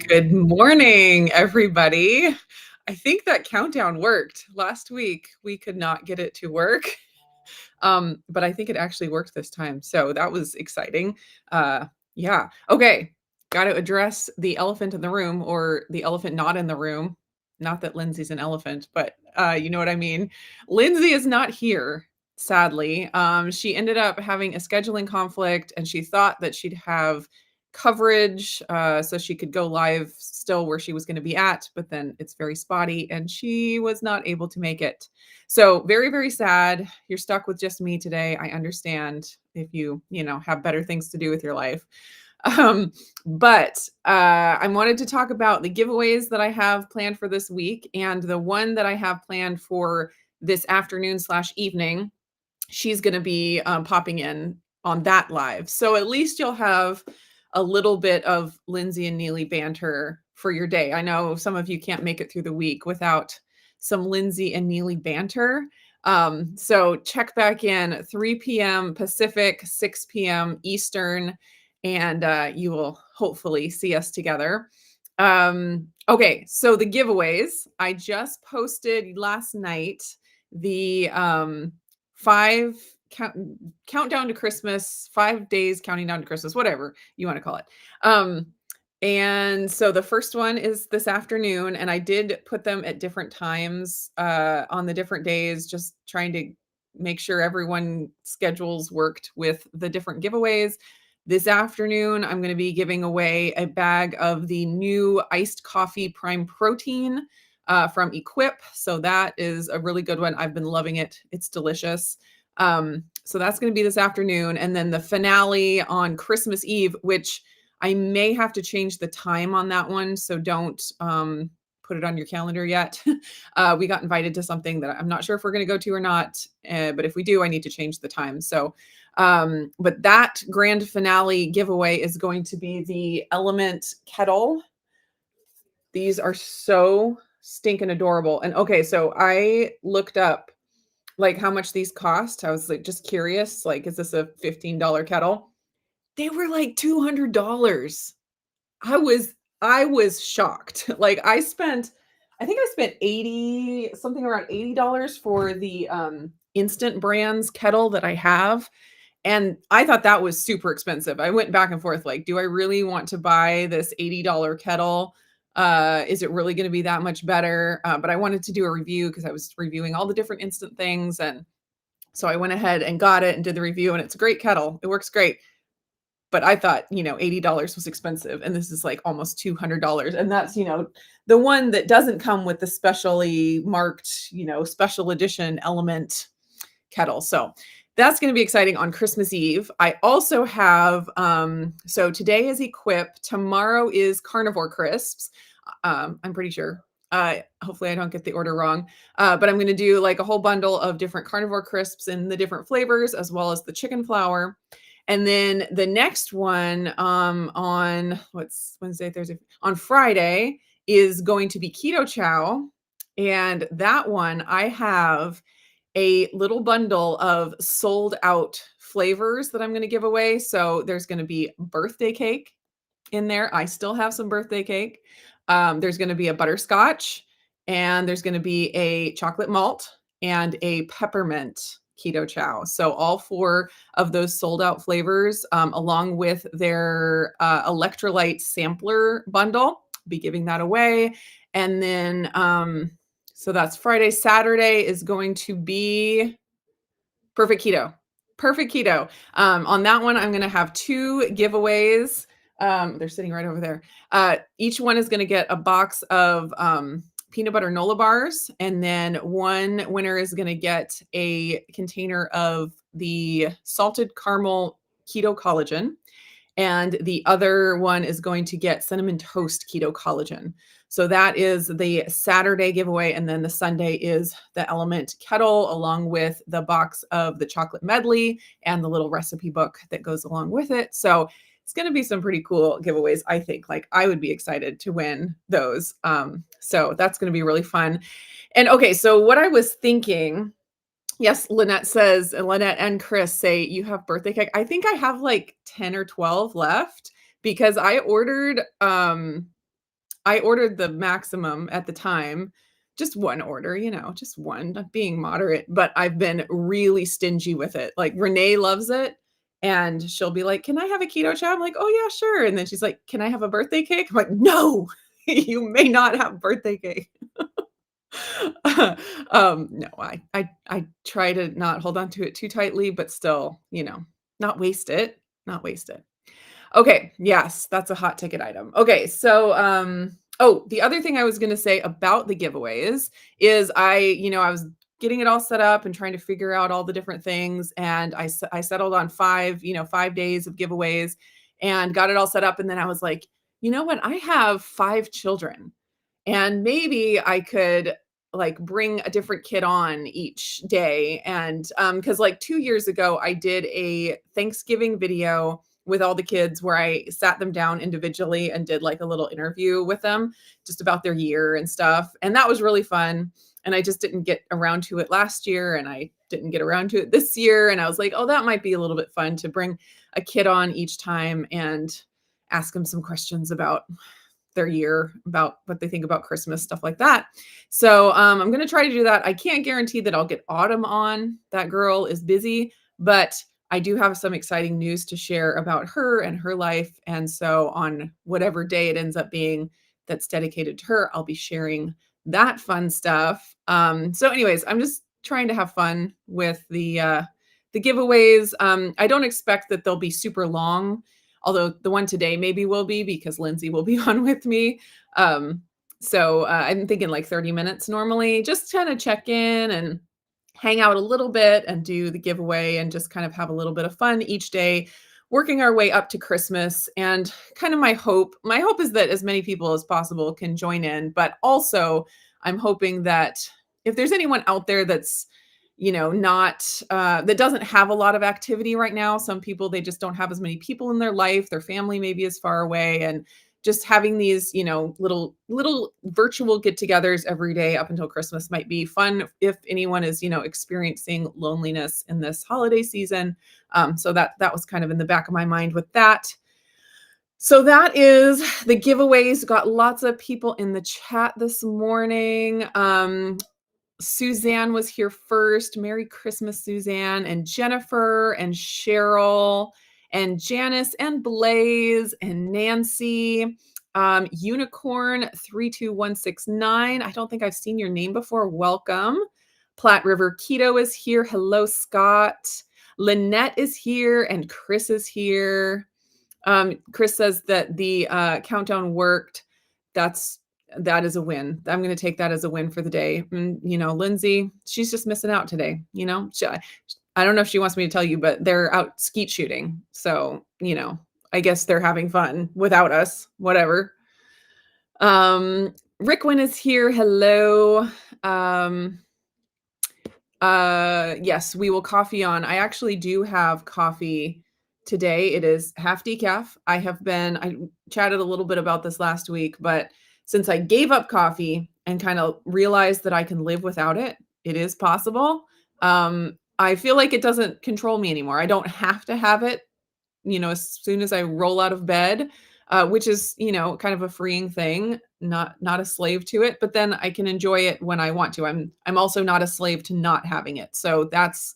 Good morning, everybody. I think that countdown worked. Last week, we could not get it to work, but I think it actually worked this time, so that was exciting. Yeah. Okay, gotta address the elephant in the room or the elephant not in the room. Not that Lindsay's an elephant, but, you know what I mean. Lindsay is not here, sadly. She ended up having a scheduling conflict, and she thought that she'd have coverage, so she could go live still where she was gonna be at, but then it's very spotty, and she was not able to make it. So very, very sad. You're stuck with just me today. I understand if you have better things to do with your life. But I wanted to talk about the giveaways that I have planned for this week and the one that I have planned for this afternoon slash evening. She's going to be popping in on that live. So at least you'll have a little bit of Lindsay and Neely banter for your day. I know some of you can't make it through the week without some Lindsay and Neely banter. So check back in 3 p.m. Pacific, 6 p.m. Eastern, and you will hopefully see us together. Okay, so the giveaways. I just posted last night the 5 countdown to Christmas, 5 days counting down to Christmas, whatever you want to call it. And so the first one is this afternoon, and I did put them at different times on the different days, just trying to make sure everyone schedules worked with the different giveaways. This afternoon, I'm going to be giving away a bag of the new iced coffee prime protein from Equip. So that is a really good one. I've been loving it. It's delicious. So that's going to be this afternoon. And then the finale on Christmas Eve, which I may have to change the time on that one. So don't put it on your calendar yet. We got invited to something that I'm not sure if we're going to go to or not. But if we do, I need to change the time. So, but that grand finale giveaway is going to be the Element Kettle. These are so stinking adorable. And okay, so I looked up like how much these cost. I was like just curious, like, is this a $15 kettle? They were like $200. I was shocked. Like I think I spent 80 something around $80 for the Instant Brands kettle that I have. And I thought that was super expensive. I went back and forth like, do I really want to buy this $80 kettle? Is it really going to be that much better? But I wanted to do a review because I was reviewing all the different instant things. And so I went ahead and got it and did the review. And it's a great kettle. It works great. But I thought, $80 was expensive. And this is like almost $200. And that's, the one that doesn't come with the specially marked, special edition Element kettle. So that's going to be exciting on Christmas Eve. I also have, so today is Equip. Tomorrow is Carnivore Crisps. I'm pretty sure. Hopefully I don't get the order wrong. But I'm going to do like a whole bundle of different Carnivore Crisps in the different flavors, as well as the chicken flour. And then the next one on what's Wednesday, Thursday, on Friday is going to be Keto Chow. And that one I have a little bundle of sold out flavors that I'm going to give away. So there's going to be birthday cake in there. I still have some birthday cake. There's going to be a butterscotch, and there's going to be a chocolate malt and a peppermint keto chow. So all 4 of those sold out flavors, along with their electrolyte sampler bundle, be giving that away. And then so that's Friday. Saturday is going to be Perfect Keto. Perfect Keto. On that one, I'm going to have 2 giveaways. They're sitting right over there. Each one is going to get a box of peanut butter Nola bars, and then one winner is going to get a container of the salted caramel keto collagen, and the other one is going to get cinnamon toast keto collagen. So that is the Saturday giveaway. And then the Sunday is the Element Kettle, along with the box of the chocolate medley and the little recipe book that goes along with it. So it's going to be some pretty cool giveaways, I think. Like, I would be excited to win those. So that's going to be really fun. And okay, so what I was thinking, yes, Lynette and Chris say you have birthday cake. I think I have like 10 or 12 left because I ordered I ordered the maximum at the time, just one order, just one, not being moderate, but I've been really stingy with it. Like Renee loves it. And she'll be like, "Can I have a keto chow?" I'm like, "Oh yeah, sure." And then she's like, "Can I have a birthday cake?" I'm like, "No, you may not have birthday cake." No, I try to not hold on to it too tightly, but still, not waste it, not waste it. Okay, yes, that's a hot ticket item. Okay, so, oh, the other thing I was gonna say about the giveaways is I was getting it all set up and trying to figure out all the different things, and I settled on 5 days of giveaways and got it all set up, and then I was like, "You know what? I have 5 children. And maybe I could like bring a different kid on each day. And because like 2 years ago, I did a Thanksgiving video with all the kids where I sat them down individually and did like a little interview with them just about their year and stuff. And that was really fun. And I just didn't get around to it last year and I didn't get around to it this year. And I was like, oh, that might be a little bit fun to bring a kid on each time and ask them some questions about their year, about what they think about Christmas, stuff like that. So I'm going to try to do that. I can't guarantee that I'll get Autumn on. That girl is busy, but I do have some exciting news to share about her and her life. And so on whatever day it ends up being that's dedicated to her, I'll be sharing that fun stuff. So anyways, I'm just trying to have fun with the giveaways. I don't expect that they'll be super long, although the one today maybe will be because Lindsay will be on with me. So I'm thinking like 30 minutes normally, just kind of check in and hang out a little bit and do the giveaway and just kind of have a little bit of fun each day, working our way up to Christmas. And kind of my hope is that as many people as possible can join in, but also I'm hoping that if there's anyone out there that's not that doesn't have a lot of activity right now. Some people, they just don't have as many people in their life. Their family maybe is far away, and just having these, little virtual get-togethers every day up until Christmas might be fun if anyone is, experiencing loneliness in this holiday season. So that was kind of in the back of my mind with that. So that is the giveaways. Got lots of people in the chat this morning. Suzanne was here first. Merry Christmas, Suzanne, and Jennifer, and Cheryl, and Janice, and Blaze, and Nancy. Unicorn 32169. I don't think I've seen your name before. Welcome. Platte River Keto is here. Hello, Scott. Lynette is here, and Chris is here. Chris says that the countdown worked. That is a win. I'm going to take that as a win for the day. Lindsay, she's just missing out today. I don't know if she wants me to tell you, but they're out skeet shooting. So, I guess they're having fun without us, whatever. Rickwin is here. Hello. Yes, we will coffee on. I actually do have coffee today. It is half decaf. I chatted a little bit about this last week, but since I gave up coffee and kind of realized that I can live without it, it is possible. I feel like it doesn't control me anymore. I don't have to have it, as soon as I roll out of bed, which is, kind of a freeing thing, not a slave to it, but then I can enjoy it when I want to. I'm also not a slave to not having it. So that's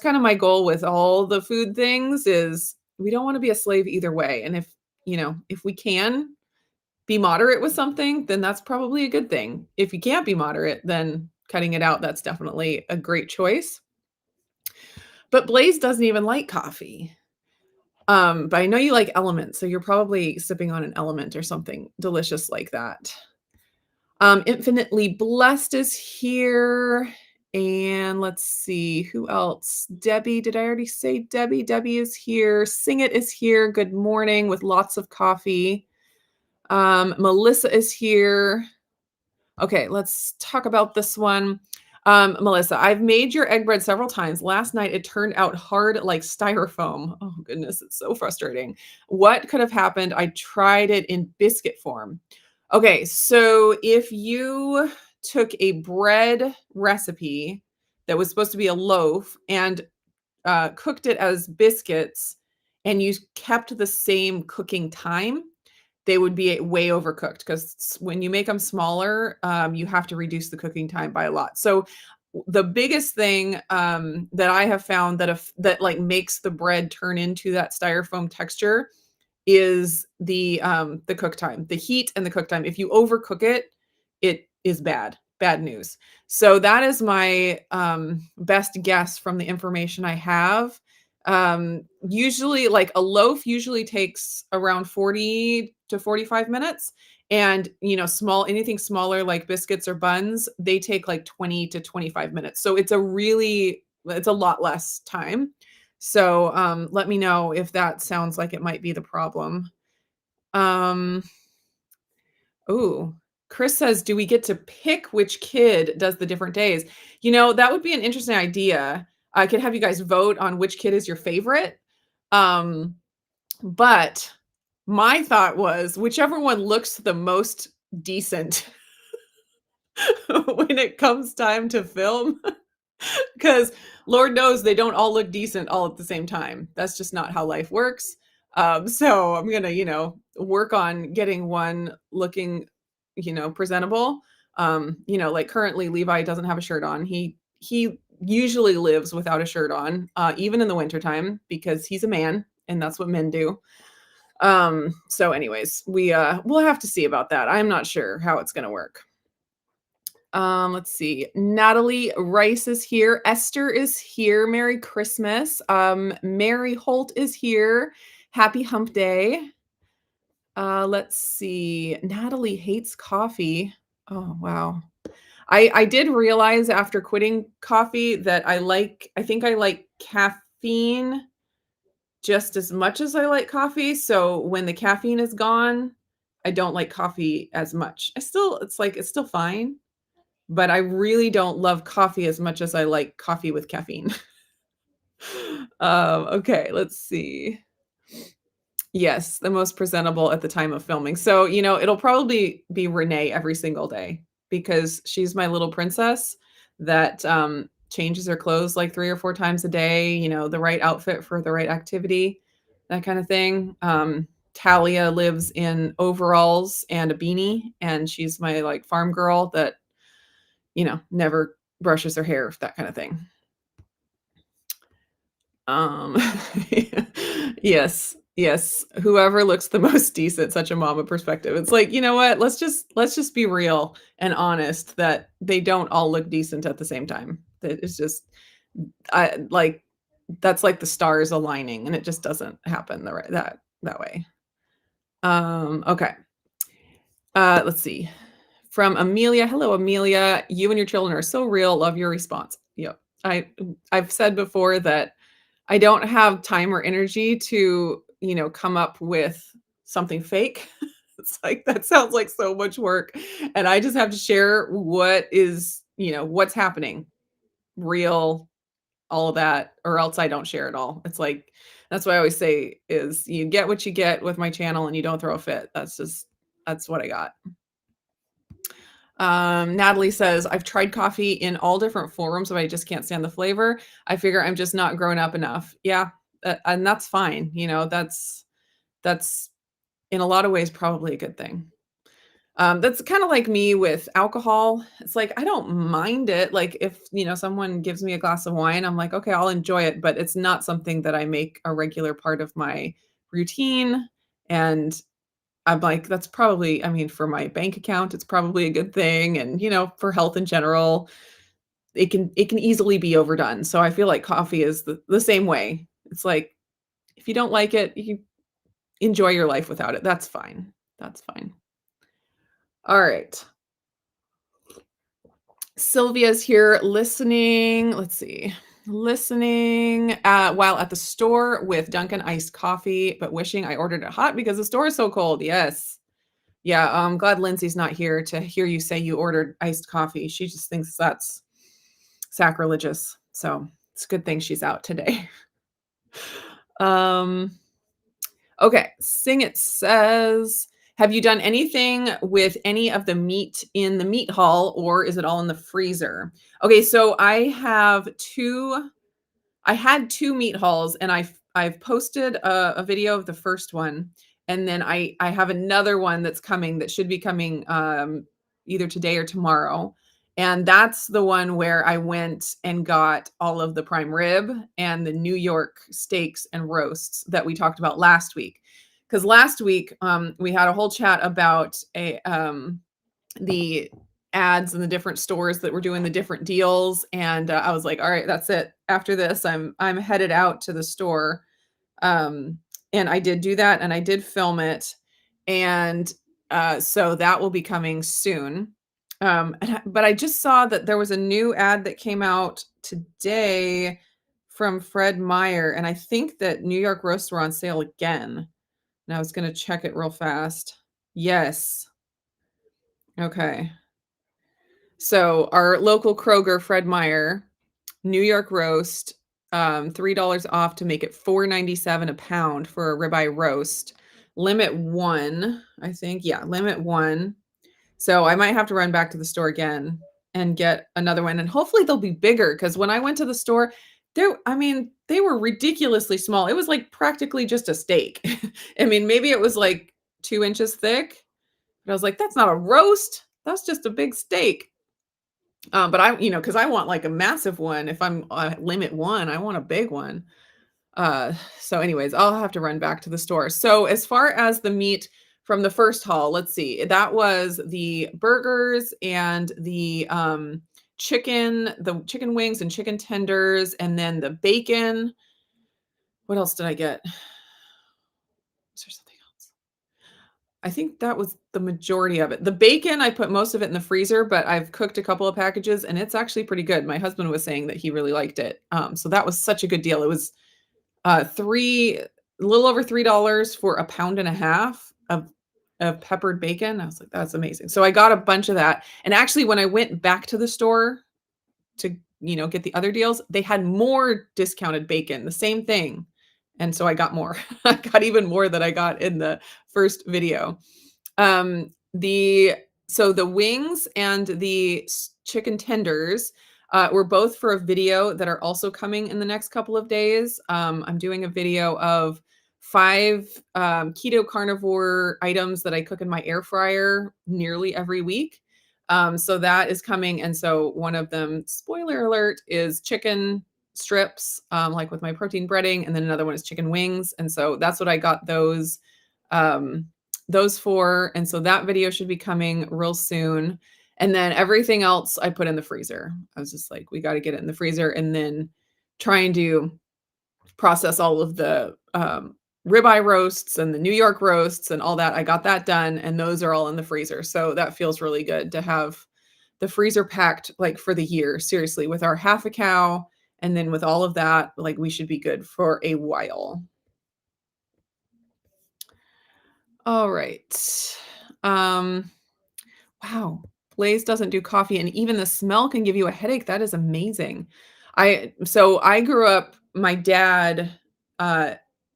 kind of my goal with all the food things is we don't want to be a slave either way. And if we can be moderate with something, then that's probably a good thing. If you can't be moderate, then cutting it out, that's definitely a great choice. But Blaze doesn't even like coffee. But I know you like Element, so you're probably sipping on an Element or something delicious like that. Infinitely Blessed is here. And let's see, who else? Debbie, did I already say Debbie? Debbie is here. Sing It is here. Good morning with lots of coffee. Melissa is here. Okay, let's talk about this one. Melissa, I've made your egg bread several times. Last night, it turned out hard like styrofoam. Oh, goodness, it's so frustrating. What could have happened? I tried it in biscuit form. Okay, so if you took a bread recipe that was supposed to be a loaf and cooked it as biscuits and you kept the same cooking time, they would be way overcooked because when you make them smaller, you have to reduce the cooking time by a lot. So the biggest thing that I have found that that like makes the bread turn into that styrofoam texture is the cook time, the heat and the cook time. If you overcook it, it is bad news. So that is my best guess from the information I have. Usually like a loaf usually takes around 40 to 45 minutes. And anything smaller like biscuits or buns, they take like 20 to 25 minutes. So it's a lot less time. So let me know if that sounds like it might be the problem. Um, ooh, Chris says, do we get to pick which kid does the different days? That would be an interesting idea. I could have you guys vote on which kid is your favorite. Um, but my thought was whichever one looks the most decent when it comes time to film, because Lord knows they don't all look decent all at the same time. That's just not how life works. So I'm gonna, work on getting one looking, presentable. Like currently Levi doesn't have a shirt on. He usually lives without a shirt on, even in the wintertime, because he's a man and that's what men do. So anyways, we'll have to see about that. I'm not sure how it's gonna work. Let's see. Natalie Rice is here. Esther is here. Merry Christmas. Mary Holt is here. Happy Hump Day. Let's see. Natalie hates coffee. Oh, wow. I did realize after quitting coffee that I think I like caffeine just as much as I like coffee. So when the caffeine is gone, I don't like coffee as much. It's still fine, but I really don't love coffee as much as I like coffee with caffeine. Okay, let's see. Yes, the most presentable at the time of filming. So, it'll probably be Renee every single day because she's my little princess that changes her clothes like 3 or 4 times a day, the right outfit for the right activity, that kind of thing. Talia lives in overalls and a beanie, and she's my like farm girl that never brushes her hair, that kind of thing. Um, yes, whoever looks the most decent, such a mama perspective. It's like, you know what? Let's just be real and honest that they don't all look decent at the same time. That it's just I like that's like the stars aligning and it just doesn't happen that way. Okay. Let's see. From Amelia. Hello, Amelia. You and your children are so real. Love your response. Yep. I've said before that I don't have time or energy to, come up with something fake. It's like that sounds like so much work. And I just have to share what is, what's happening, real, all of that, or else I don't share it all. It's like that's what I always say is you get what you get with my channel and you don't throw a fit. That's what I got. Natalie says, I've tried coffee in all different forms, but I just can't stand the flavor. I figure I'm just not grown up enough. Yeah. And that's fine. That's in a lot of ways, probably a good thing. That's kind of like me with alcohol. It's like, I don't mind it. Like if, someone gives me a glass of wine, I'm like, okay, I'll enjoy it, but it's not something that I make a regular part of my routine. And I'm like, that's probably, I mean, for my bank account, it's probably a good thing. And, for health in general, it can easily be overdone. So I feel like coffee is the same way. It's like, if you don't like it, you can enjoy your life without it. That's fine. That's fine. All right. Sylvia's here listening. Let's see. Listening while at the store with Dunkin' iced coffee, but wishing I ordered it hot because the store is so cold. Yes. Yeah, I'm glad Lindsay's not here to hear you say you ordered iced coffee. She just thinks that's sacrilegious. So it's a good thing she's out today. Okay, Sing It says, have you done anything with any of the meat in the meat haul, or is it all in the freezer? Okay, so I had two meat hauls, and I've posted a video of the first one, And then I have another one that's coming that should be coming either today or tomorrow. And that's the one where I went and got all of the prime rib and the New York steaks and roasts that we talked about last week. Because last week we had a whole chat about the ads in the different stores that were doing the different deals, and I was like, all right, that's it. After this, I'm headed out to the store. Um, and I did do that, and I did film it, and so that will be coming soon. But I just saw that there was a new ad that came out today from Fred Meyer, and I think that New York roasts were on sale again. And I was going to check it real fast. Yes. Okay. So our local Kroger, Fred Meyer, New York roast, $3 off to make it $4.97 a pound for a ribeye roast. Limit one, I think. Yeah, limit one. So I might have to run back to the store again and get another one. And hopefully they'll be bigger, because when I went to the store, they were ridiculously small. It was like practically just a steak. I mean, maybe it was like 2 inches thick. But I was like, that's not a roast. That's just a big steak. But because I want like a massive one. If I'm limit one, I want a big one. So anyways, I'll have to run back to the store. So as far as the meat from the first haul, let's see. That was the burgers and the chicken wings and chicken tenders, and then the bacon. What else did I get? Was there something else? I think that was the majority of it. The bacon, I put most of it in the freezer, but I've cooked a couple of packages and it's actually pretty good. My husband was saying that he really liked it. So that was such a good deal. It was a little over $3 for a pound and a half of peppered bacon. I was like, that's amazing. So I got a bunch of that. And actually, when I went back to the store to, get the other deals, they had more discounted bacon, the same thing. And so I got more. I got even more than I got in the first video. The wings and the chicken tenders were both for a video that are also coming in the next couple of days. I'm doing a video of 5 keto carnivore items that I cook in my air fryer nearly every week. So that is coming. And so one of them, spoiler alert, is chicken strips, like with my protein breading. And then another one is chicken wings. And so that's what I got those for. And so that video should be coming real soon. And then everything else I put in the freezer. I was just like, we got to get it in the freezer, and then trying to process all of the ribeye roasts and the New York roasts and all that. I got that done, and those are all in the freezer. So that feels really good to have the freezer packed like for the year. Seriously, with our half a cow and then with all of that, like we should be good for a while. All right. Wow. Blaze doesn't do coffee, and even the smell can give you a headache. That is amazing. So I grew up, my dad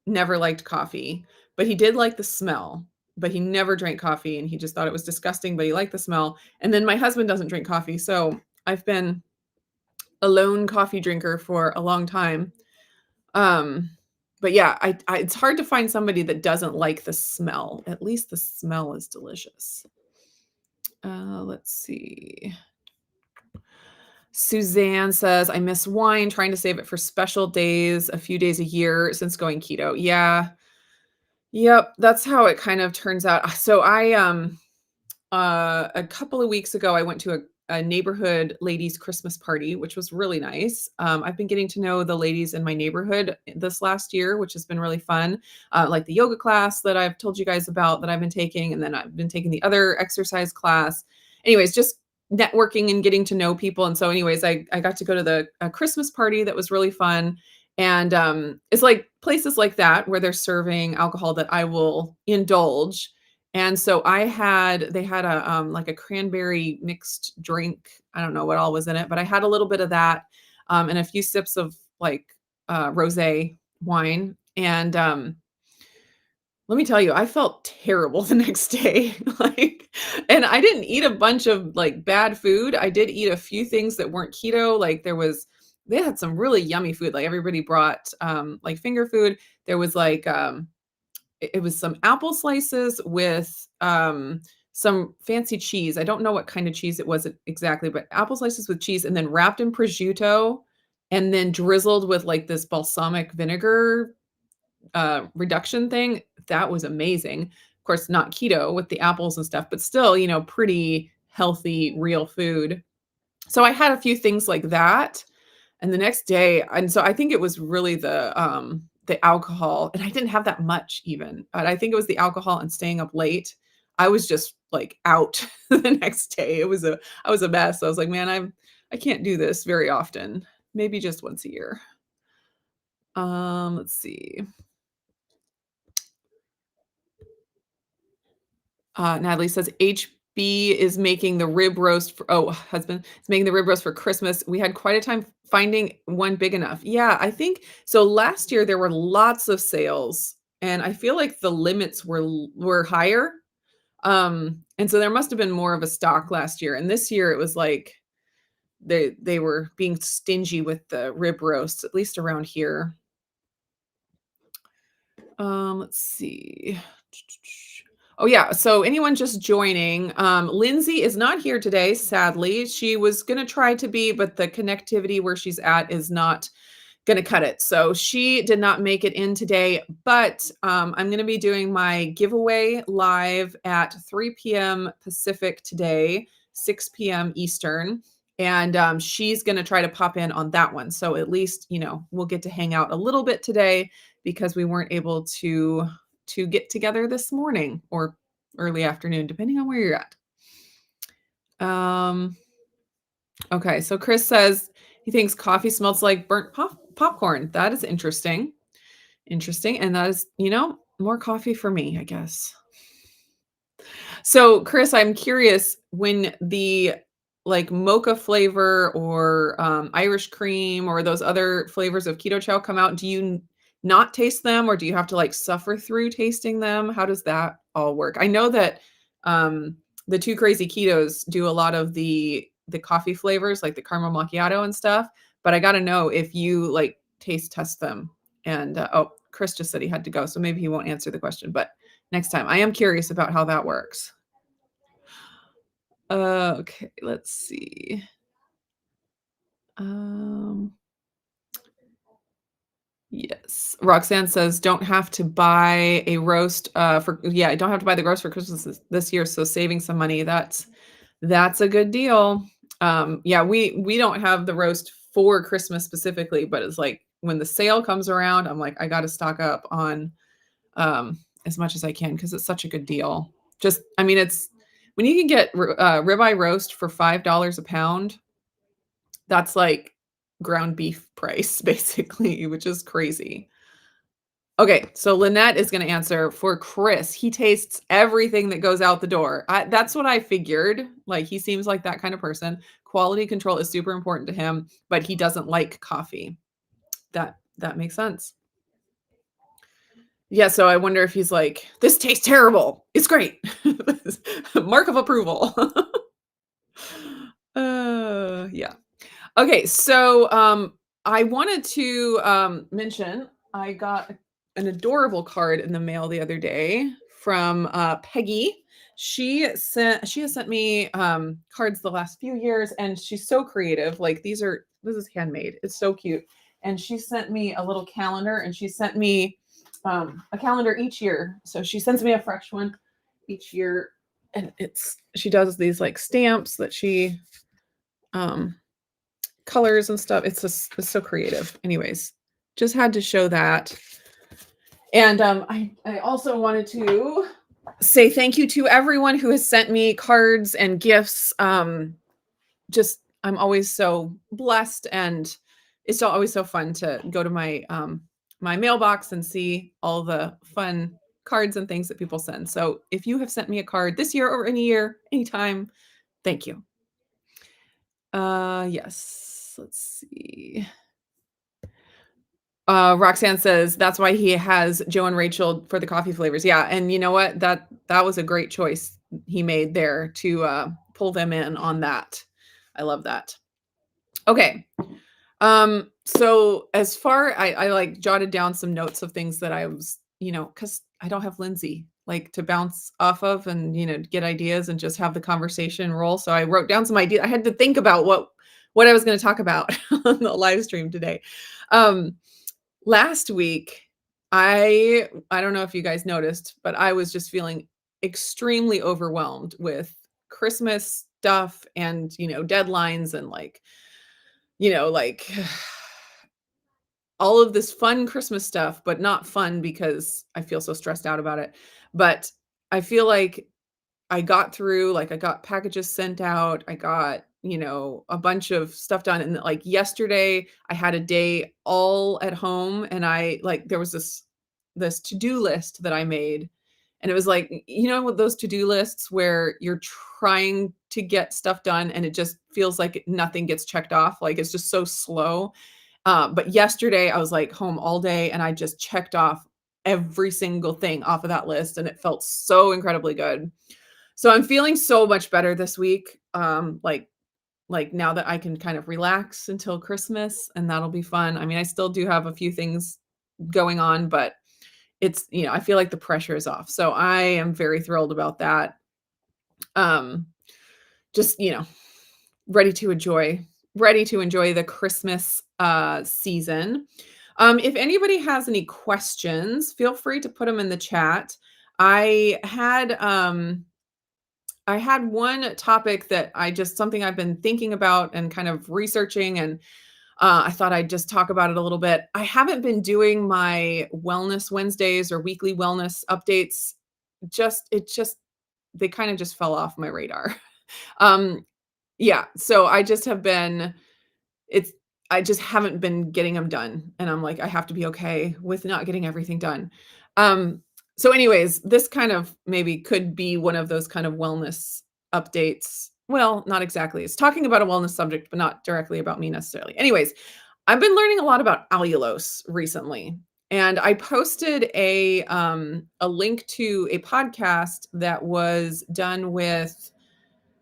never liked coffee, but he did like the smell, but he never drank coffee, and he just thought it was disgusting, but he liked the smell. And then my husband doesn't drink coffee. So I've been a lone coffee drinker for a long time. But yeah, it's hard to find somebody that doesn't like the smell. At least the smell is delicious. Let's see. Suzanne says, I miss wine, trying to save it for special days, a few days a year since going keto. Yeah. Yep. That's how it kind of turns out. So a couple of weeks ago, I went to a neighborhood ladies' Christmas party, which was really nice. I've been getting to know the ladies in my neighborhood this last year, which has been really fun. Like the yoga class that I've told you guys about that I've been taking, and then I've been taking the other exercise class. Anyways, just networking and getting to know people. And so anyways, I got to go to the Christmas party that was really fun. And it's like places like that where they're serving alcohol that I will indulge. And so they had a like a cranberry mixed drink. I don't know what all was in it, but I had a little bit of that and a few sips of like rosé wine. And let me tell you, I felt terrible the next day. And I didn't eat a bunch of like bad food. I did eat a few things that weren't keto. Like they had some really yummy food. Like everybody brought like finger food. There was like it was some apple slices with some fancy cheese. I don't know what kind of cheese it was exactly, but apple slices with cheese and then wrapped in prosciutto and then drizzled with like this balsamic vinegar reduction thing. That was amazing. Of course, not keto with the apples and stuff, but still, pretty healthy, real food. So I had a few things like that. And the next day, and so I think it was really the alcohol, and I didn't have that much even, but I think it was the alcohol and staying up late. I was just like out the next day. I was a mess. I was like, man, I can't do this very often. Maybe just once a year. Let's see. Natalie says HB is making the rib roast husband is making the rib roast for Christmas. We had quite a time finding one big enough. Yeah, I think so. Last year there were lots of sales, and I feel like the limits were higher. And so there must have been more of a stock last year. And this year it was like they were being stingy with the rib roasts, at least around here. Let's see. Oh yeah, so anyone just joining, Lindsay is not here today, sadly. She was gonna try to be, but the connectivity where she's at is not gonna cut it. So she did not make it in today, but I'm gonna be doing my giveaway live at 3 p.m. Pacific today, 6 p.m. Eastern. And she's gonna try to pop in on that one. So at least, we'll get to hang out a little bit today because we weren't able to get together this morning or early afternoon, depending on where you're at. Okay, so Chris says he thinks coffee smells like burnt popcorn. That is interesting. Interesting. And that is, more coffee for me, I guess. So, Chris, I'm curious when the like mocha flavor or Irish cream or those other flavors of keto chow come out, do you not taste them or do you have to like suffer through tasting them? How does that all work? I know that the Two Crazy Ketos do a lot of the coffee flavors like the caramel macchiato and stuff, but I got to know if you like taste test them. And Chris just said he had to go, so maybe he won't answer the question, but next time. I am curious about how that works. Okay, let's see. Yes. Roxanne says, don't have to buy a roast I don't have to buy the roast for Christmas this year. So saving some money, that's a good deal. Yeah, we don't have the roast for Christmas specifically, but it's like when the sale comes around, I'm like, I got to stock up on as much as I can because it's such a good deal. It's when you can get ribeye roast for $5 a pound, that's like ground beef price basically, which is crazy. Okay, so Lynette is going to answer for Chris. He tastes everything that goes out the door. That's what I figured. Like he seems like that kind of person. Quality control is super important to him, but he doesn't like coffee. That makes sense. Yeah, so I wonder if he's like, this tastes terrible. It's great. Mark of approval. Yeah. Okay, so I wanted to mention I got an adorable card in the mail the other day from Peggy. She has sent me cards the last few years, and she's so creative. Like this is handmade. It's so cute. And she sent me a little calendar, and she sent me a calendar each year. So she sends me a fresh one each year, and she does these like stamps that she colors and stuff. It's so creative. Anyways, just had to show that. And I also wanted to say thank you to everyone who has sent me cards and gifts. I'm always so blessed, and it's always so fun to go to my my mailbox and see all the fun cards and things that people send. So if you have sent me a card this year or any year, anytime, thank you. Yes, let's see. Roxanne says that's why he has Joe and Rachel for the coffee flavors. Yeah, and you know what? That was a great choice he made there to pull them in on that. I love that. Okay. So as far I like jotted down some notes of things that I was, because I don't have Lindsay, like, to bounce off of and, get ideas and just have the conversation roll, so I wrote down some ideas. I had to think about what I was gonna talk about on the live stream today. Um, Last week, I don't know if you guys noticed, but I was just feeling extremely overwhelmed with Christmas stuff and, deadlines and, like all of this fun Christmas stuff, but not fun because I feel so stressed out about it. But I feel like I got through, like, I got packages sent out. I got, a bunch of stuff done. And like yesterday, I had a day all at home and there was this to-do list that I made. And it was like, with those to-do lists where you're trying to get stuff done and it just feels like nothing gets checked off. Like it's just so slow. But yesterday I was like home all day and I just checked off every single thing off of that list and it felt so incredibly good. So I'm feeling so much better this week. Like now that I can kind of relax until Christmas and that'll be fun. I mean, I still do have a few things going on, but it's, I feel like the pressure is off. So I am very thrilled about that. Um, just, ready to enjoy the Christmas season. If anybody has any questions, feel free to put them in the chat. I had one topic that something I've been thinking about and kind of researching, and I thought I'd just talk about it a little bit. I haven't been doing my Wellness Wednesdays or weekly wellness updates. They kind of just fell off my radar. Um, yeah, so it's I just haven't been getting them done, and I'm like, I have to be okay with not getting everything done. So anyways, this kind of maybe could be one of those kind of wellness updates. Well, not exactly. It's talking about a wellness subject, but not directly about me necessarily. Anyways, I've been learning a lot about allulose recently, and I posted a link to a podcast that was done with,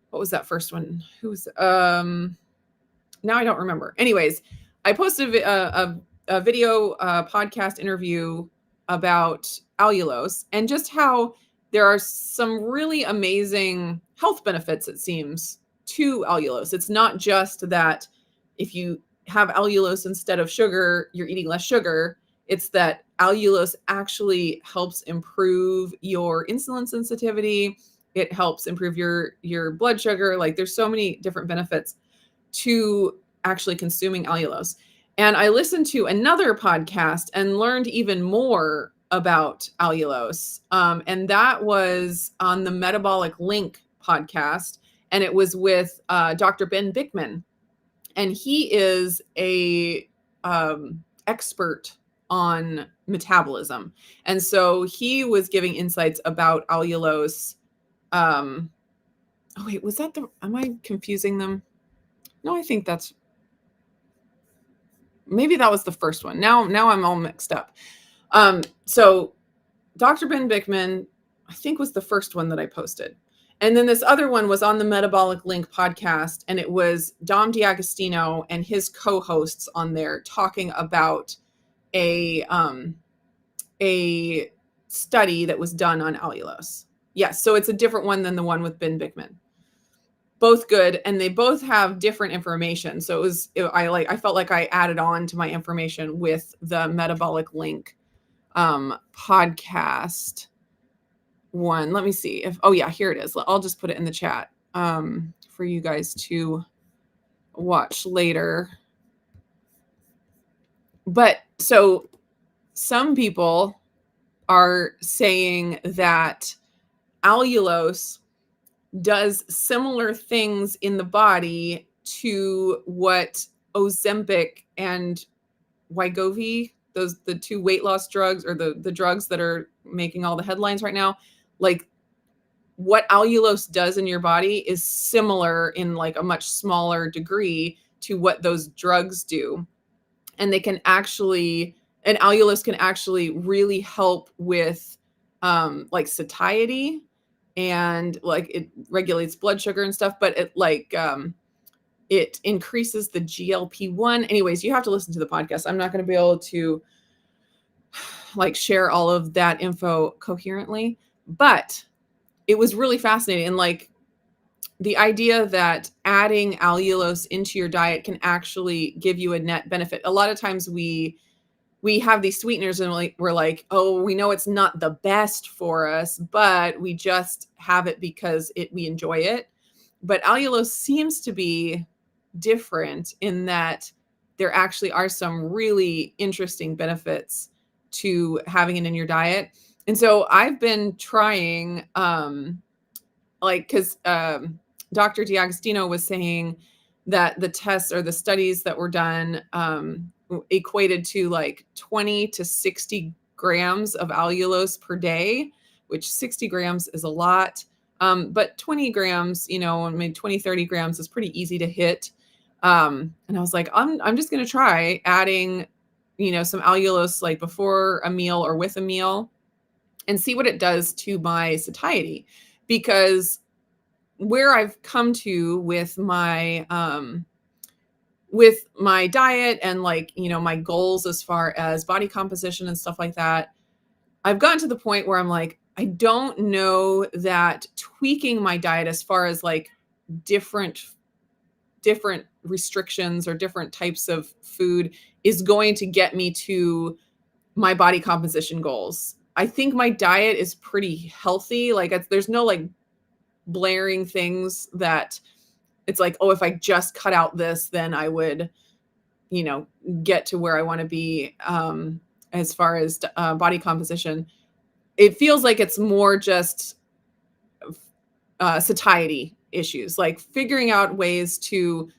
what was that first one? Now I don't remember. Anyways, I posted a video podcast interview about allulose and just how there are some really amazing health benefits, it seems, to allulose. It's not just that if you have allulose instead of sugar, you're eating less sugar. It's that allulose actually helps improve your insulin sensitivity. It helps improve your blood sugar. Like there's so many different benefits to actually consuming allulose. And I listened to another podcast and learned even more about allulose. And that was on the Metabolic Link podcast. And it was with Dr. Ben Bickman. And he is a expert on metabolism. And so he was giving insights about allulose. Oh wait, am I confusing them? No, I think maybe that was the first one. Now I'm all mixed up. So Dr. Ben Bickman, I think, was the first one that I posted. And then this other one was on the Metabolic Link podcast, and it was Dom D'Agostino and his co-hosts on there talking about a study that was done on allulose. Yes, so it's a different one than the one with Ben Bickman. Both good, and they both have different information. So I felt like I added on to my information with the Metabolic Link podcast one. Let me see here it is. I'll just put it in the chat for you guys to watch later. But so some people are saying that allulose does similar things in the body to what Ozempic and Wegovy, the two weight loss drugs, or the drugs that are making all the headlines right now, like what allulose does in your body is similar in like a much smaller degree to what those drugs do. And allulose can actually really help with like satiety, and like it regulates blood sugar and stuff, but it increases the GLP-1. Anyways, you have to listen to the podcast. I'm not going to be able to like share all of that info coherently, but it was really fascinating. And like the idea that adding allulose into your diet can actually give you a net benefit. A lot of times we have these sweeteners and we're like, oh, we know it's not the best for us, but we just have it because we enjoy it. But allulose seems to be different in that there actually are some really interesting benefits to having it in your diet. And so I've been trying, because Dr. D'Agostino was saying that the tests or the studies that were done equated to like 20 to 60 grams of allulose per day, which 60 grams is a lot. But 20 grams, I mean, 20, 30 grams is pretty easy to hit. And I was like, I'm just going to try adding, some allulose like before a meal or with a meal and see what it does to my satiety. Because where I've come to with my diet and like, my goals as far as body composition and stuff like that, I've gotten to the point where I'm like, I don't know that tweaking my diet as far as like different restrictions or different types of food is going to get me to my body composition goals. I think my diet is pretty healthy. Like there's no like blaring things that it's like, oh, if I just cut out this, then I would, get to where I want to be as far as body composition. It feels like it's more just satiety issues, like figuring out ways to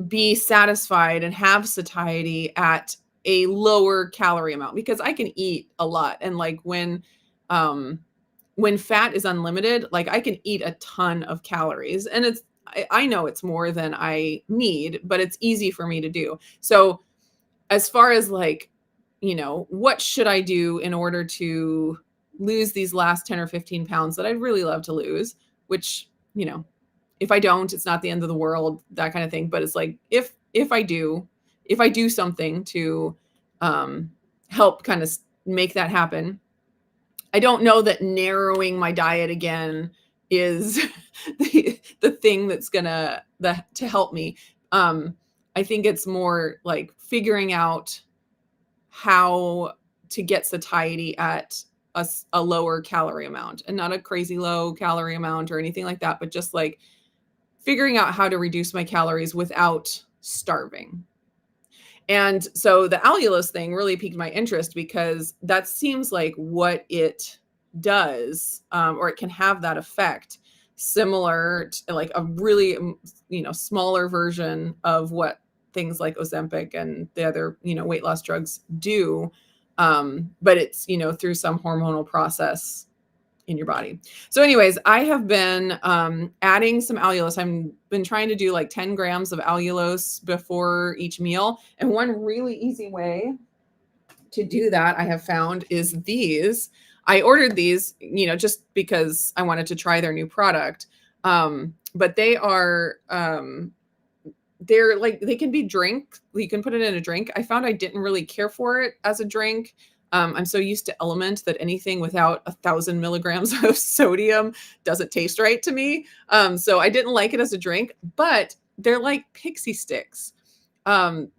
be satisfied and have satiety at a lower calorie amount, because I can eat a lot. And like when fat is unlimited, like I can eat a ton of calories, and I know it's more than I need, but it's easy for me to do. So as far as like, what should I do in order to lose these last 10 or 15 pounds that I'd really love to lose, which, if I don't, it's not the end of the world, that kind of thing. But it's like, if I do something to help kind of make that happen, I don't know that narrowing my diet again is the thing that's gonna to help me. I think it's more like figuring out how to get satiety at a lower calorie amount, and not a crazy low calorie amount or anything like that, but just like figuring out how to reduce my calories without starving. And so the allulose thing really piqued my interest, because that seems like what it does, or it can have that effect, similar to like a really, smaller version of what things like Ozempic and the other, weight loss drugs do. But it's, through some hormonal process in your body. So anyways, I have been adding some allulose. I've been trying to do like 10 grams of allulose before each meal. And one really easy way to do that I have found is these. I ordered these, just because I wanted to try their new product. But they are, they're like, they can be drink. You can put it in a drink. I found I didn't really care for it as a drink. I'm so used to Element that anything without 1,000 milligrams of sodium doesn't taste right to me. So I didn't like it as a drink, but they're like pixie sticks. You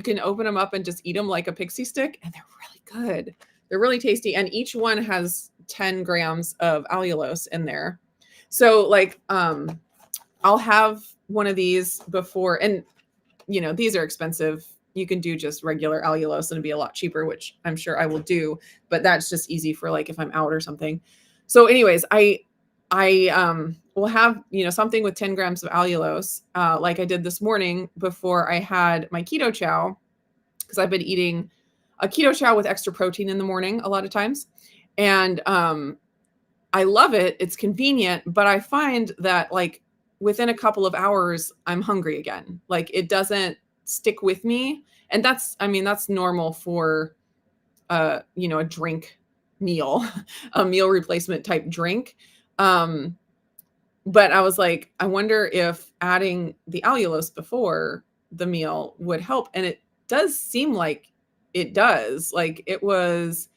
can open them up and just eat them like a pixie stick, and they're really good. They're really tasty. And each one has 10 grams of allulose in there. So like, I'll have one of these before, and these are expensive. You can do just regular allulose and it'd be a lot cheaper, which I'm sure I will do, but that's just easy for like if I'm out or something. So anyways, I will have, something with 10 grams of allulose, like I did this morning before I had my keto chow, because I've been eating a keto chow with extra protein in the morning a lot of times. And I love it. It's convenient, but I find that like within a couple of hours, I'm hungry again. Like it doesn't stick with me. And that's normal for, a drink meal, a meal replacement type drink. But I was like, I wonder if adding the allulose before the meal would help. And it does seem like it does. Like, it was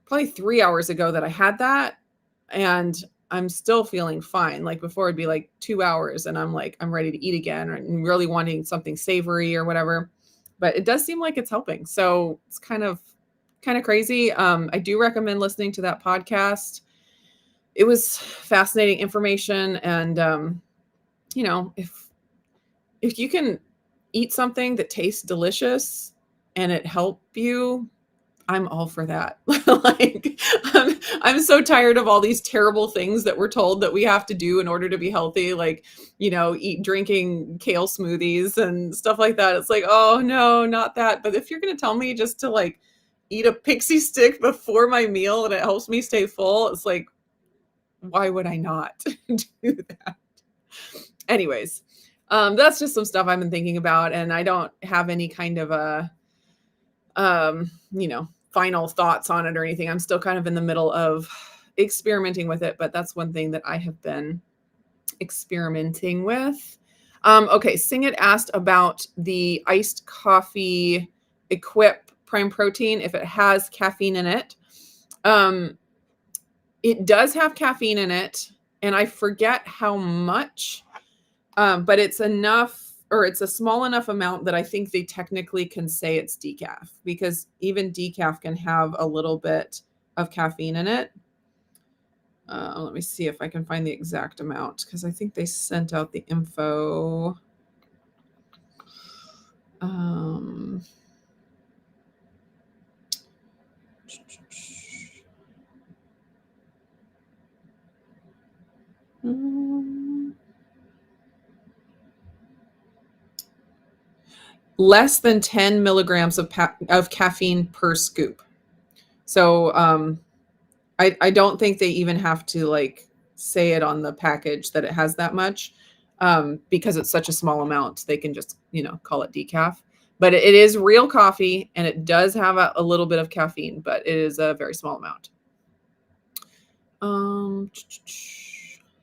probably 3 hours ago that I had that, and I'm still feeling fine. Like, before it'd be like 2 hours and I'm like, I'm ready to eat again, or I'm really wanting something savory or whatever. But it does seem like it's helping. So it's kind of crazy. I do recommend listening to that podcast. It was fascinating information. And if you can eat something that tastes delicious and it help you, I'm all for that. Like, I'm so tired of all these terrible things that we're told that we have to do in order to be healthy, like, drinking kale smoothies and stuff like that. It's like, oh no, not that. But if you're going to tell me just to like eat a pixie stick before my meal and it helps me stay full, it's like, why would I not do that? Anyways, that's just some stuff I've been thinking about, and I don't have any kind of a final thoughts on it or anything. I'm still kind of in the middle of experimenting with it, but that's one thing that I have been experimenting with. Okay, Sing It asked about the iced coffee Equip Prime Protein, if it has caffeine in it. It does have caffeine in it, and I forget how much, but it's enough, or it's a small enough amount that I think they technically can say it's decaf, because even decaf can have a little bit of caffeine in it. Let me see if I can find the exact amount, because I think they sent out the info. Less than 10 milligrams of caffeine per scoop. So I don't think they even have to like say it on the package that it has that much, because it's such a small amount. They can just, call it decaf. But it is real coffee, and it does have a little bit of caffeine, but it is a very small amount.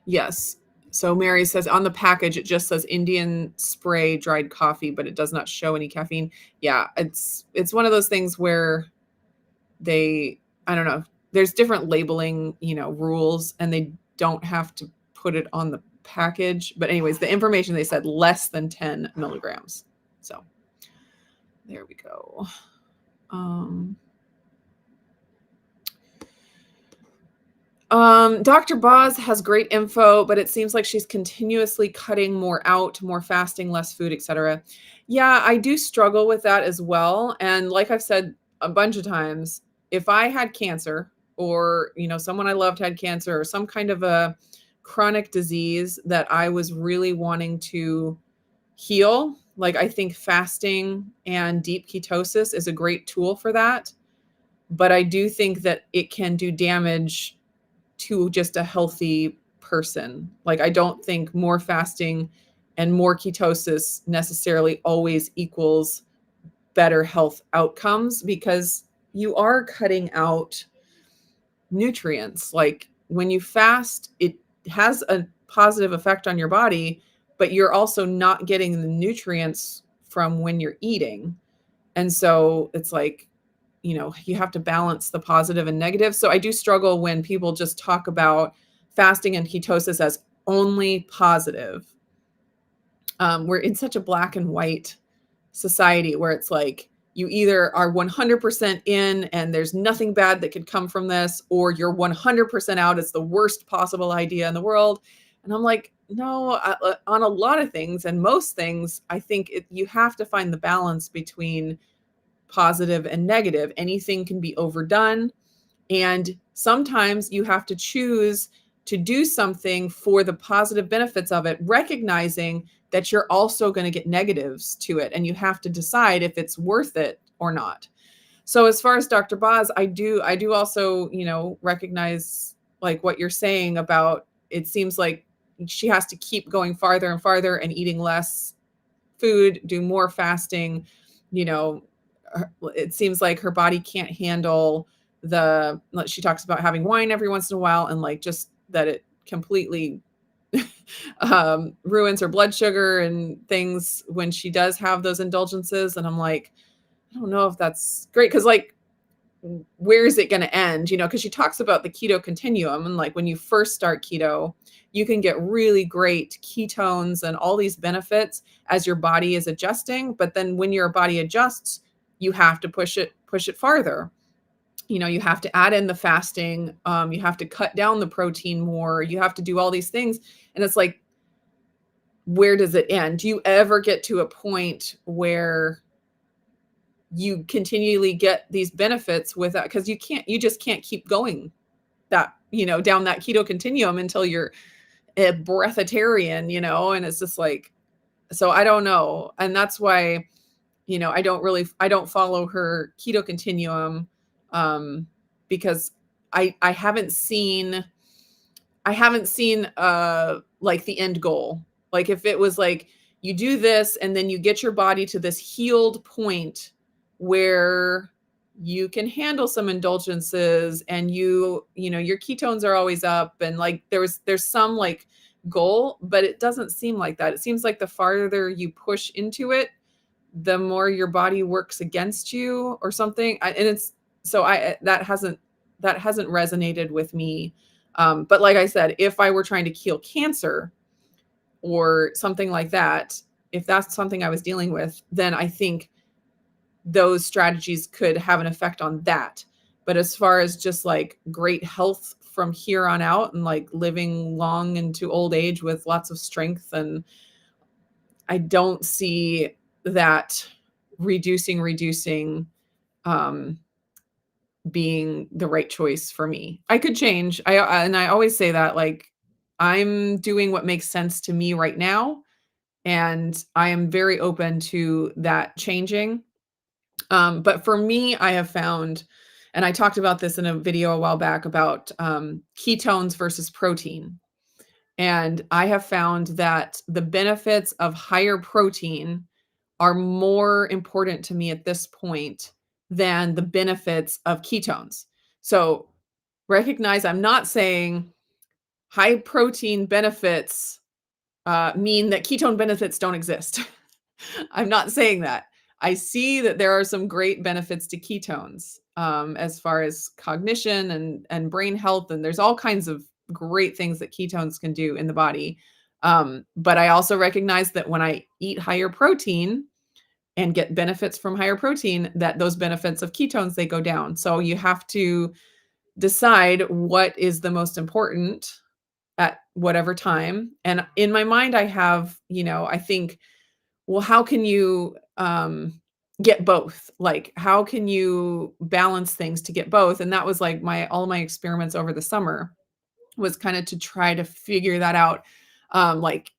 Yes. So Mary says on the package, it just says Indian spray dried coffee, but it does not show any caffeine. Yeah, it's one of those things where I don't know, there's different labeling, rules, and they don't have to put it on the package. But anyways, the information, they said less than 10 milligrams. So there we go. Dr. Boz has great info, but it seems like she's continuously cutting more out, more fasting, less food, etc. Yeah, I do struggle with that as well. And like I've said a bunch of times, if I had cancer, or, someone I loved had cancer, or some kind of a chronic disease that I was really wanting to heal, like, I think fasting and deep ketosis is a great tool for that. But I do think that it can do damage to just a healthy person. Like, I don't think more fasting and more ketosis necessarily always equals better health outcomes, because you are cutting out nutrients. Like, when you fast, it has a positive effect on your body, but you're also not getting the nutrients from when you're eating. And so it's like, you have to balance the positive and negative. So I do struggle when people just talk about fasting and ketosis as only positive. We're in such a black and white society where it's like, you either are 100% in and there's nothing bad that could come from this, or you're 100% out. It's the worst possible idea in the world. And I'm like, no, on a lot of things, and most things, I think you have to find the balance between positive and negative. Anything can be overdone. And sometimes you have to choose to do something for the positive benefits of it, recognizing that you're also going to get negatives to it. And you have to decide if it's worth it or not. So as far as Dr. Boz, I do also, recognize like what you're saying about, it seems like she has to keep going farther and farther and eating less food, do more fasting. It seems like her body can't handle she talks about having wine every once in a while, and like just that it completely ruins her blood sugar and things when she does have those indulgences. And I'm like, I don't know if that's great because, like, where is it going to end? Because she talks about the keto continuum. And like when you first start keto, you can get really great ketones and all these benefits as your body is adjusting. But then when your body adjusts, you have to push it farther. You have to add in the fasting. You have to cut down the protein more. You have to do all these things. And it's like, where does it end? Do you ever get to a point where you continually get these benefits without, because you just can't keep going that, down that keto continuum until you're a breatharian, and it's just like, so I don't know. And that's why, I don't follow her keto continuum, um, because I haven't seen like the end goal. Like if it was like you do this and then you get your body to this healed point where you can handle some indulgences and your ketones are always up and like there's some like goal, but it doesn't seem like that. It seems like the farther you push into it, the more your body works against you or something. And it's so I that hasn't resonated with me. But like I said, if I were trying to heal cancer or something like that, if that's something I was dealing with, then I think those strategies could have an effect on that. But as far as just like great health from here on out and like living long into old age with lots of strength, and I don't see that reducing um being the right choice for me. I could change. And I always say that like I'm doing what makes sense to me right now, and I am very open to that changing. But for me, I have found, and I talked about this in a video a while back about ketones versus protein. And I have found that the benefits of higher protein are more important to me at this point than the benefits of ketones. So recognize I'm not saying high protein benefits mean that ketone benefits don't exist. I'm not saying that. I see that there are some great benefits to ketones, as far as cognition and brain health, and there's all kinds of great things that ketones can do in the body. But I also recognize that when I eat higher protein and get benefits from higher protein, that those benefits of ketones, they go down. So you have to decide what is the most important at whatever time. And in my mind, I have, I think, well, how can you get both? Like, how can you balance things to get both? And that was like all my experiments over the summer was kind of to try to figure that out. Like,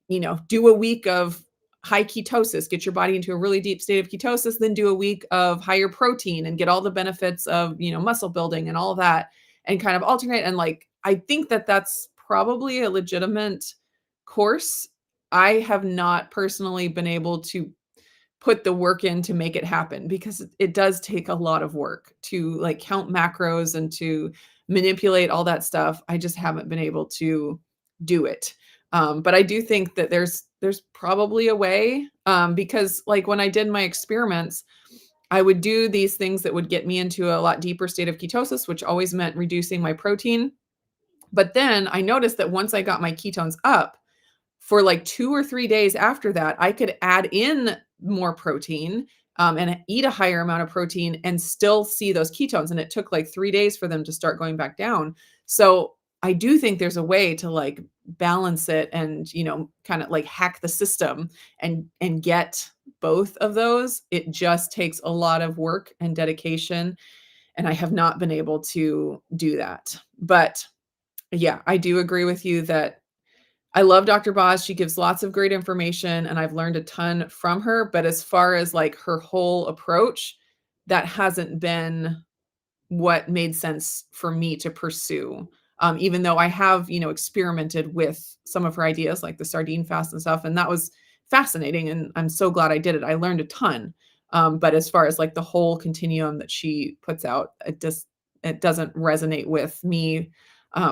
do a week of high ketosis, get your body into a really deep state of ketosis, then do a week of higher protein and get all the benefits of, muscle building and all of that, and kind of alternate. And like, I think that that's probably a legitimate course. I have not personally been able to put the work in to make it happen because it does take a lot of work to like count macros and to manipulate all that stuff. I just haven't been able to do it. But I do think that there's probably a way, because like when I did my experiments, I would do these things that would get me into a lot deeper state of ketosis, which always meant reducing my protein. But then I noticed that once I got my ketones up, for like 2 or 3 days after that, I could add in more protein, and eat a higher amount of protein and still see those ketones. And it took like 3 days for them to start going back down. So I do think there's a way to like balance it and, kind of like hack the system and get both of those. It just takes a lot of work and dedication. And I have not been able to do that. But yeah, I do agree with you that I love Dr. Boz. She gives lots of great information and I've learned a ton from her. But as far as like her whole approach, that hasn't been what made sense for me to pursue. Even though I have, experimented with some of her ideas like the sardine fast and stuff. And that was fascinating. And I'm so glad I did it. I learned a ton. But as far as like the whole continuum that she puts out, it doesn't resonate with me,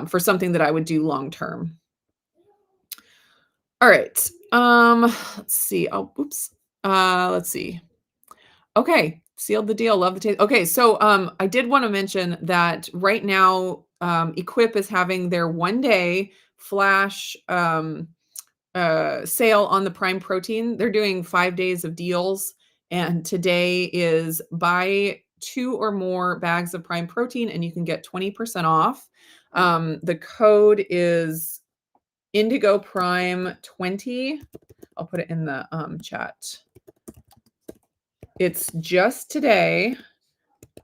for something that I would do long term. All right. Let's see. Oh, oops. Let's see. Okay. Sealed the deal. Love the taste. Okay, so I did want to mention that right now, Equip is having their 1 day flash sale on the Prime Protein. They're doing 5 days of deals, and today is buy 2 or more bags of Prime Protein, and you can get 20% off. The code is Indigo Prime 20. I'll put it in the chat. It's just today.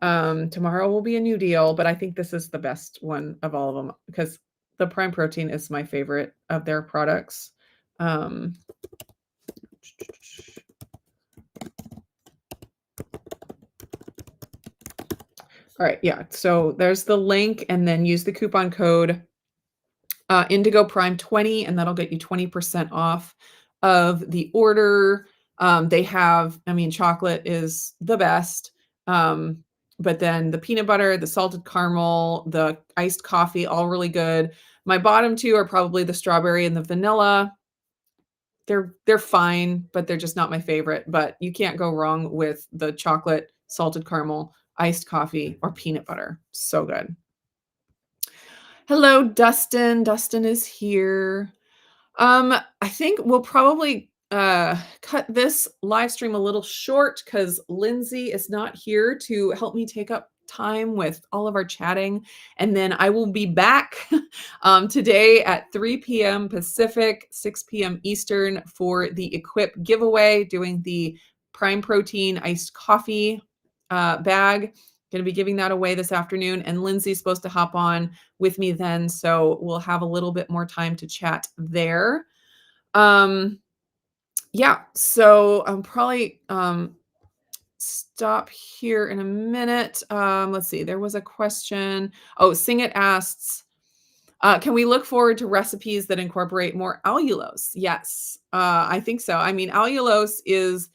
Tomorrow will be a new deal, but I think this is the best one of all of them because the Prime Protein is my favorite of their products. All right, yeah. So there's the link, and then use the coupon code Indigo Prime 20, and that'll get you 20% off of the order. They have, I mean, chocolate is the best. But then the peanut butter, the salted caramel, the iced coffee, all really good. My bottom two are probably the strawberry and the vanilla. They're fine, but they're just not my favorite. But you can't go wrong with the chocolate, salted caramel, iced coffee, or peanut butter. So good. Hello, Dustin. Dustin is here. I think we'll probably cut this live stream a little short because Lindsay is not here to help me take up time with all of our chatting. And then I will be back today at 3 p.m. Pacific, 6 p.m. Eastern for the Equip giveaway, doing the Prime Protein iced coffee bag. Going to be giving that away this afternoon. And Lindsay's supposed to hop on with me then. So we'll have a little bit more time to chat there. Yeah, so I'm probably stop here in a minute. Let's see, there was a question. Oh, Sing It asks, can we look forward to recipes that incorporate more allulose? Yes, I think so. I mean, allulose is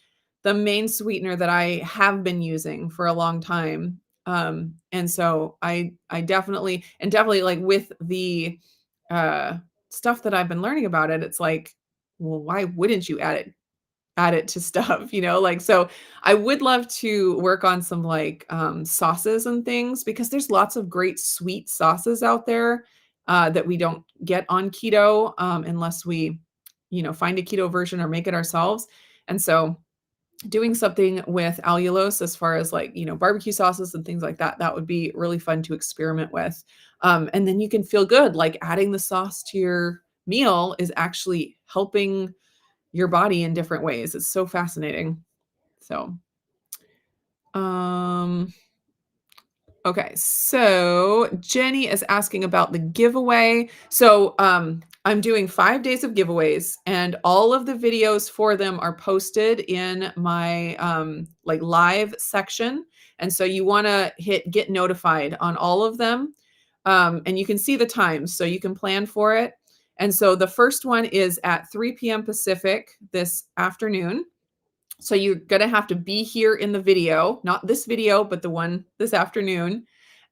the main sweetener that I have been using for a long time. And so I definitely like with the stuff that I've been learning about it, it's like, well, why wouldn't you add it to stuff, like, so I would love to work on some like sauces and things because there's lots of great sweet sauces out there that we don't get on keto unless we, find a keto version or make it ourselves. And so doing something with allulose as far as like, barbecue sauces and things like that, that would be really fun to experiment with. And then you can feel good, like adding the sauce to your meal is actually helping your body in different ways. It's so fascinating. So, okay. So Jenny is asking about the giveaway. So, I'm doing 5 days of giveaways and all of the videos for them are posted in my, like live section. And so you want to hit get notified on all of them. And you can see the times so you can plan for it. And so the first one is at 3 p.m. Pacific this afternoon. So you're going to have to be here in the video, not this video, but the one this afternoon.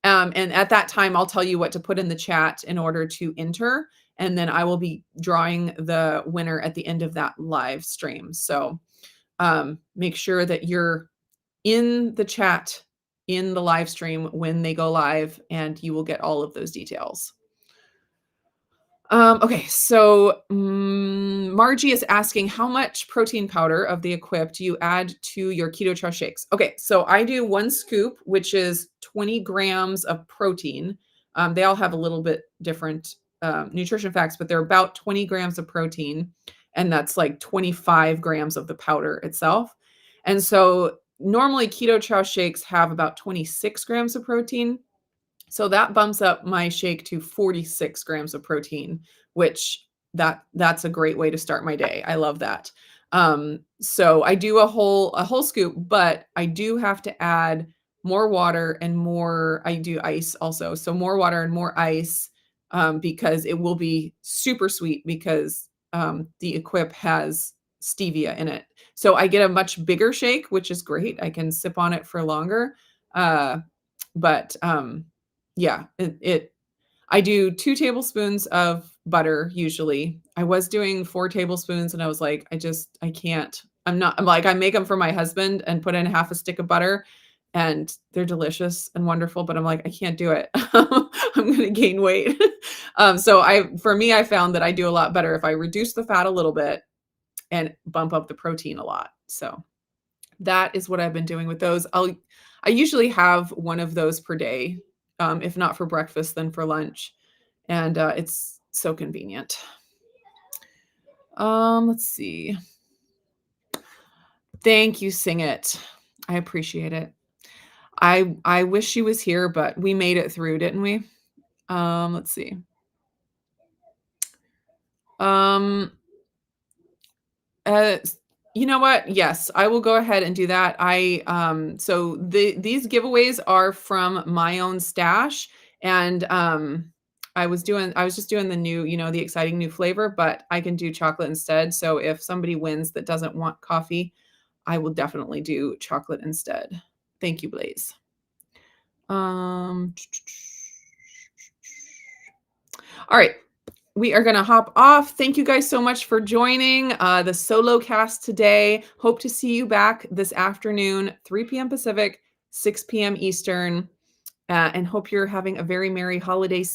And at that time, I'll tell you what to put in the chat in order to enter. And then I will be drawing the winner at the end of that live stream. So make sure that you're in the chat in the live stream when they go live, and you will get all of those details. Okay, so Margie is asking how much protein powder of the Equip do you add to your keto chow shakes? Okay, so I do 1 scoop, which is 20 grams of protein. They all have a little bit different nutrition facts, but they're about 20 grams of protein, and that's like 25 grams of the powder itself. And so normally keto chow shakes have about 26 grams of protein. So that bumps up my shake to 46 grams of protein, which that's a great way to start my day. I love that. So I do a whole scoop, but I do have to add more water and more, I do ice also. So more water and more ice because it will be super sweet because the Equip has stevia in it. So I get a much bigger shake, which is great. I can sip on it for longer. But yeah, I do 2 tablespoons of butter usually. I was doing 4 tablespoons and I was like, I can't. I'm like, I make them for my husband and put in half a stick of butter, and they're delicious and wonderful, but I'm like, I can't do it. I'm gonna gain weight. So for me, I found that I do a lot better if I reduce the fat a little bit and bump up the protein a lot. So that is what I've been doing with those. I usually have one of those per day, if not for breakfast, then for lunch, and it's so convenient. Let's see. Thank you, Sing It. I appreciate it. I wish she was here, but we made it through, didn't we? Let's see. Um, uh, you know what? Yes, I will go ahead and do that. So these giveaways are from my own stash, and I was just doing the new, the exciting new flavor, but I can do chocolate instead. So if somebody wins that doesn't want coffee, I will definitely do chocolate instead. Thank you, Blaze. All right. We are going to hop off. Thank you guys so much for joining the solo cast today. Hope to see you back this afternoon, 3 p.m. Pacific, 6 p.m. Eastern, and hope you're having a very merry holiday